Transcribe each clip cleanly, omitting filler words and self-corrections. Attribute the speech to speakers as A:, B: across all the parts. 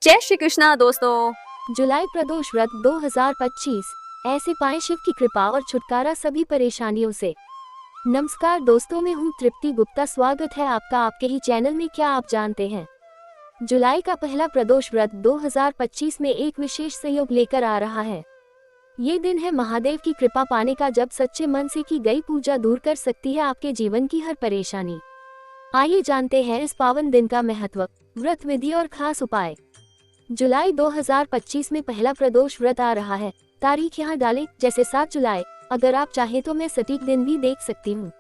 A: जय श्री कृष्णा दोस्तों।
B: जुलाई प्रदोष व्रत 2025 ऐसे पाएं शिव की कृपा और छुटकारा सभी परेशानियों से। नमस्कार दोस्तों, मैं हूं तृप्ति गुप्ता। स्वागत है आपका आपके ही चैनल में। क्या आप जानते हैं, जुलाई का पहला प्रदोष व्रत 2025 में एक विशेष संयोग लेकर आ रहा है। ये दिन है महादेव की कृपा पाने का, जब सच्चे मन से की गई पूजा दूर कर सकती है आपके जीवन की हर परेशानी। आइए जानते हैं इस पावन दिन का महत्व, व्रत विधि और खास उपाय। जुलाई 2025 में पहला प्रदोष व्रत आ रहा है। तारीख यहाँ डालें, जैसे 7 जुलाई। अगर आप चाहें तो मैं सटीक दिन भी देख सकती हूँ।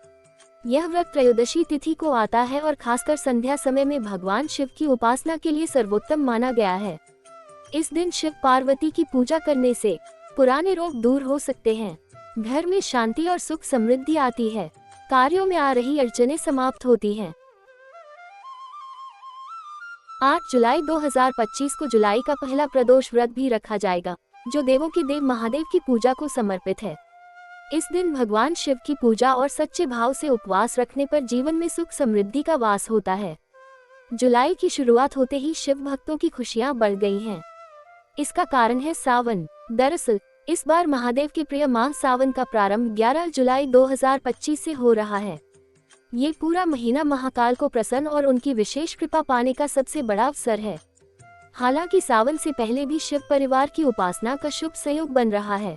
B: यह व्रत त्रयोदशी तिथि को आता है और खासकर संध्या समय में भगवान शिव की उपासना के लिए सर्वोत्तम माना गया है। इस दिन शिव पार्वती की पूजा करने से पुराने रोग दूर हो सकते हैं, घर में शांति और सुख समृद्धि आती है, कार्यों में आ रही अड़चनें समाप्त होती हैं। 8 जुलाई 2025 को जुलाई का पहला प्रदोष व्रत भी रखा जाएगा, जो देवों के देव महादेव की पूजा को समर्पित है। इस दिन भगवान शिव की पूजा और सच्चे भाव से उपवास रखने पर जीवन में सुख समृद्धि का वास होता है। जुलाई की शुरुआत होते ही शिव भक्तों की खुशियां बढ़ गई हैं। इसका कारण है सावन। दरअसल इस बार महादेव के प्रिय माह सावन का प्रारंभ 11 जुलाई 2025 से हो रहा है। ये पूरा महीना महाकाल को प्रसन्न और उनकी विशेष कृपा पाने का सबसे बड़ा अवसर है। हालांकि सावन से पहले भी शिव परिवार की उपासना का शुभ संयोग बन रहा है।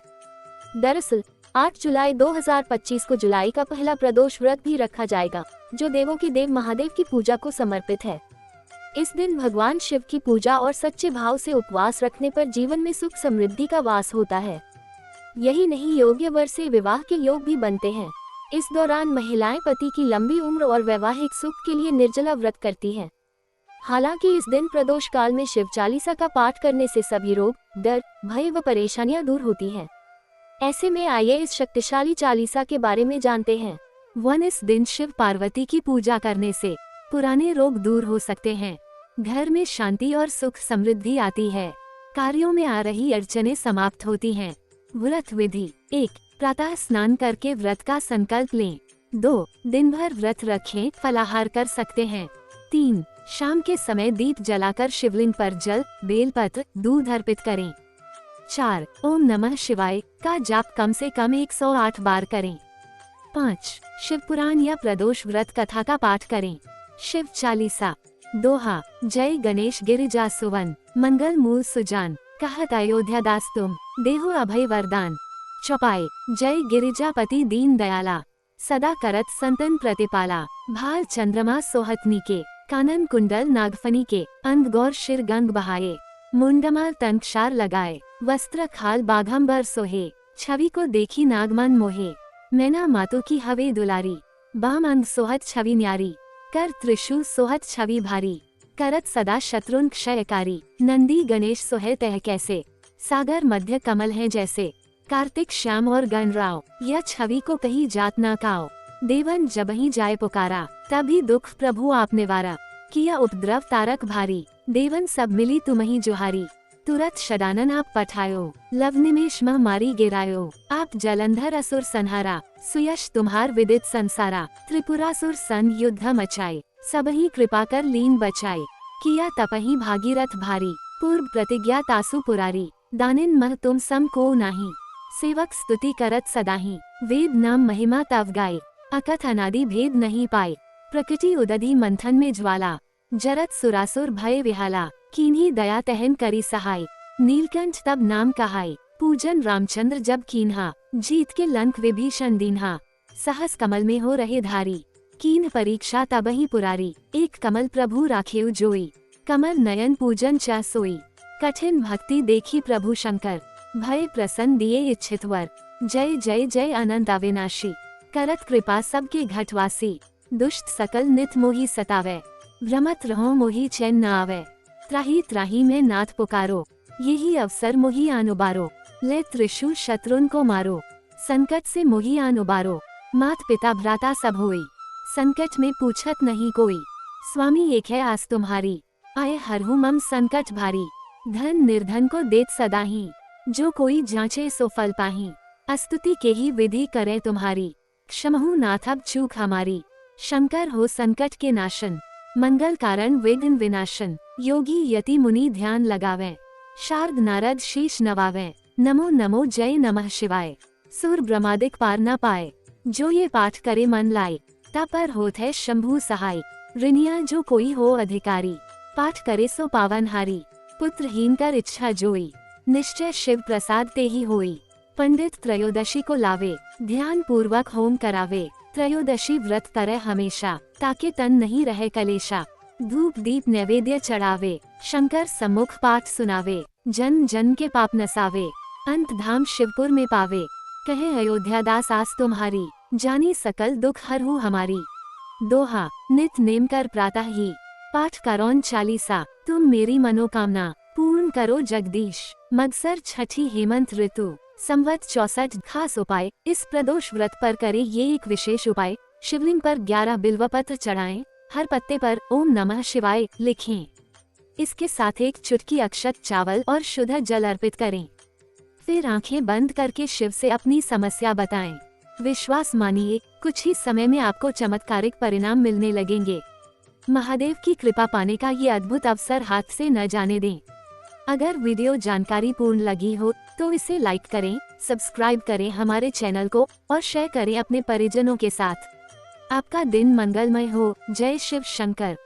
B: दरअसल 8 जुलाई 2025 को जुलाई का पहला प्रदोष व्रत भी रखा जाएगा, जो देवों के देव महादेव की पूजा को समर्पित है। इस दिन भगवान शिव की पूजा और सच्चे भाव से उपवास रखने पर जीवन में सुख समृद्धि का वास होता है। यही नहीं, योग्य वर से विवाह के योग भी बनते हैं। इस दौरान महिलाएं पति की लंबी उम्र और वैवाहिक सुख के लिए निर्जला व्रत करती हैं। हालांकि इस दिन प्रदोष काल में शिव चालीसा का पाठ करने से सभी रोग, डर, भय व परेशानियां दूर होती हैं। ऐसे में आइए इस शक्तिशाली चालीसा के बारे में जानते हैं। 1 इस दिन शिव पार्वती की पूजा करने से पुराने रोग दूर हो सकते हैं, घर में शांति और सुख समृद्धि आती है, कार्यों में आ रही अड़चनें समाप्त होती हैं। व्रत विधि: 1 प्रातः स्नान करके व्रत का संकल्प लें। 2 दिन भर व्रत रखें, फलाहार कर सकते हैं। 3 शाम के समय दीप जलाकर शिवलिंग पर जल, बेलपत्र, दूध अर्पित करें। 4 ओम नमः शिवाय का जाप कम से कम 108 बार करें। 5 शिव पुराण या प्रदोष व्रत कथा का पाठ करें। शिव चालीसा, दोहा: जय गणेश गिरिजा सुवन, मंगल मूल सुजान, कहत अयोध्या दास तुम, देहु अभय वरदान। चौपाई: जय गिरिजापति दीन दयाला, सदा करत संतन प्रतिपाला, भाल चंद्रमा सोहतनी के, कानन कुंडल नागफनी के, अंग गौर शिर गंग बहाए, मुंडमाल तन क्षार लगाए, वस्त्र खाल बाघंबर सोहे, छवि को देखी नागमन मोहे, मैना मातु की हवे दुलारी, बाम अंग सोहत छवि न्यारी, कर त्रिशूल सोहत छवि भारी, करत सदा शत्रुन क्षयकारी, नंदी गणेश सोहे तह कैसे, सागर मध्य कमल है जैसे, कार्तिक श्याम और गणराव, यह छवि को कहीं जात ना काओ, देवन जबही जाए पुकारा, तभी दुख प्रभु आप निवारा, किया उपद्रव तारक भारी, देवन सब मिली तुम्ही जुहारी, तुरत शदानन आप पठायो, लव निमेष मह मारी गिरायो, आप जलंधर असुर संहारा, सुयश तुम्हार विदित संसारा, त्रिपुरासुर सन युद्ध मचाए, सबही कृपा कर लीन बचाए, किया तपही भागीरथ भारी, पूर्व प्रतिज्ञा तासु पुरारी, दानिन मह तुम सम को नाही, सेवक स्तुति करत सदाही, वेद नाम महिमा तव गाए, अकथ अनादि भेद नहीं पाए, प्रकृति उदधि मंथन में ज्वाला, जरत सुरासुर भय विहाला, कीन्ही दया तहन करी सहाय, नीलकंठ तब नाम कहाय, पूजन रामचंद्र जब कीन्हा, जीत के लंक विभीषण दीन्हा, सहस कमल में हो रहे धारी, कीन परीक्षा तबही पुरारी, एक कमल प्रभु राखेउ जोई, कमल नयन पूजन चा सोई, कठिन भक्ति देखी प्रभु शंकर, भय प्रसन्न दिए इच्छित वर, जय जय जय अनंत अविनाशी, करत कृपा सबके घटवासी, दुष्ट सकल नित मोही सतावे, भ्रमत रहो मोही चैन न आवे, त्राही त्राही में नाथ पुकारो, यही अवसर मोही अनुबारो, ले त्रिशूल शत्रुन को मारो, संकट से मोही अनुबारो, मात पिता भ्राता सब होई, संकट में पूछत नहीं कोई, स्वामी एक है आस तुम्हारी, आए हरहु मम संकट भारी, धन निर्धन को देत सदाही, जो कोई जांचे सो फल पाही, अस्तुति के ही विधि करे तुम्हारी, क्षमहु नाथ अब चूक हमारी, शंकर हो संकट के नाशन, मंगल कारण विघ्न विनाशन, योगी यति मुनि ध्यान लगावें, शारद नारद शीश नवावें, नमो नमो जय नमः शिवाय। सुर ब्रह्मादिक पार न पाए, जो ये पाठ करे मन लाए, ता पर होत है शंभु सहाय। ऋणिया जो कोई हो अधिकारी, पाठ करे सो पावनहारी। पुत्रहीन कर इच्छा जोई, निश्चय शिव प्रसाद ते ही होई। पंडित त्रयोदशी को लावे, ध्यान पूर्वक होम करावे। त्रयोदशी व्रत करे हमेशा, ताकि तन नहीं रहे कलेशा। धूप दीप नैवेद्य चढ़ावे, शंकर सम्मुख पाठ सुनावे। जन जन के पाप नसावे, अंत धाम शिवपुर में पावे। कहे अयोध्या दास आस तुम्हारी, जानी सकल दुख हरहु हमारी। दोहा, नित नेम कर प्रातः ही, पाठ करौन चालीसा। तुम मेरी मनोकामना, पूर्ण करो जगदीश। मगसर छठी हेमंत ऋतु, संवत 64। खास उपाय, इस प्रदोष व्रत पर करें ये एक विशेष उपाय। शिवलिंग पर 11 बिल्वपत्र चढ़ाएं, हर पत्ते पर ओम नमः शिवाय लिखें। इसके साथ एक चुटकी अक्षत चावल और शुद्ध जल अर्पित करें। फिर आंखें बंद करके शिव से अपनी समस्या बताएं। विश्वास मानिए, कुछ ही समय में आपको चमत्कारिक परिणाम मिलने लगेंगे। महादेव की कृपा पाने का ये अद्भुत अवसर हाथ से न जाने दें। अगर वीडियो जानकारी पूर्ण लगी हो तो इसे लाइक करें, सब्सक्राइब करें हमारे चैनल को और शेयर करें अपने परिजनों के साथ। आपका दिन मंगलमय हो। जय शिव शंकर।